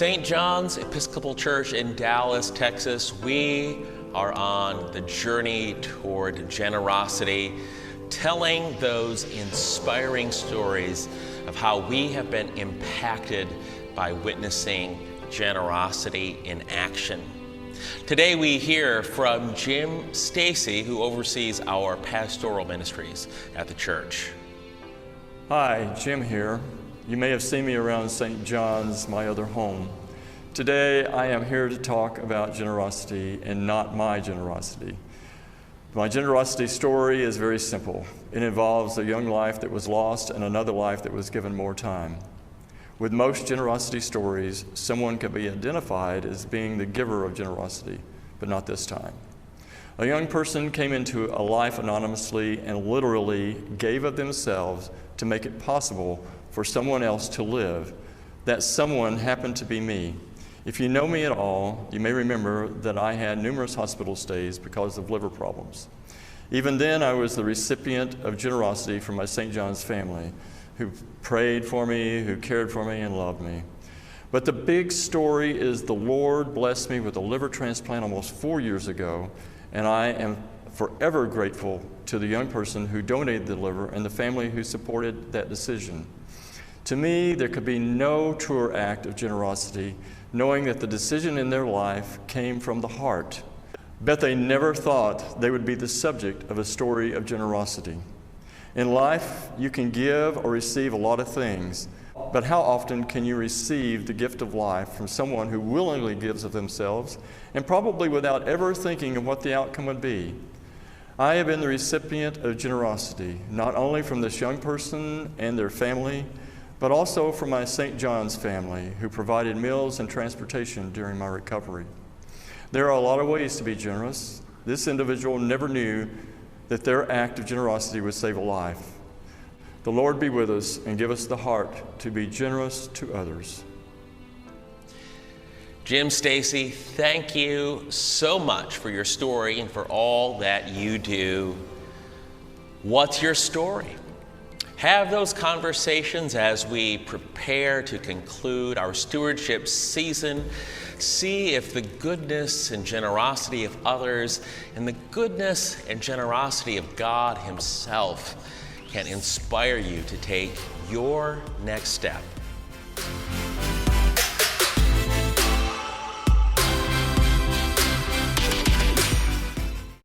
St. John's Episcopal Church in Dallas, Texas, we are on the journey toward generosity, telling those inspiring stories of how we have been impacted by witnessing generosity in action. Today we hear from Jim Stacy, who oversees our pastoral ministries at the church. Hi, Jim here. You may have seen me around St. John's, my other home. Today I am here to talk about generosity and not my generosity. My generosity story is very simple. It involves a young life that was lost and another life that was given more time. With most generosity stories, someone can be identified as being the giver of generosity, but not this time. A young person came into a life anonymously and literally gave of themselves to make it possible for someone else to live. That someone happened to be me. If you know me at all, you may remember that I had numerous hospital stays because of liver problems. Even then, I was the recipient of generosity from my St. John's family, who prayed for me, who cared for me, and loved me. But the big story is the Lord blessed me with a liver transplant almost 4 years ago, and I am forever grateful to the young person who donated the liver and the family who supported that decision. To me, there could be no truer act of generosity, knowing that the decision in their life came from the heart. Bet they never thought they would be the subject of a story of generosity. In life, you can give or receive a lot of things, but how often can you receive the gift of life from someone who willingly gives of themselves and probably without ever thinking of what the outcome would be? I have been the recipient of generosity, not only from this young person and their family, but also from my St. John's family, who provided meals and transportation during my recovery. There are a lot of ways to be generous. This individual never knew that their act of generosity would save a life. The Lord be with us and give us the heart to be generous to others. Jim Stacy, thank you so much for your story and for all that you do. What's your story? Have those conversations as we prepare to conclude our stewardship season. See if the goodness and generosity of others and the goodness and generosity of God Himself can inspire you to take your next step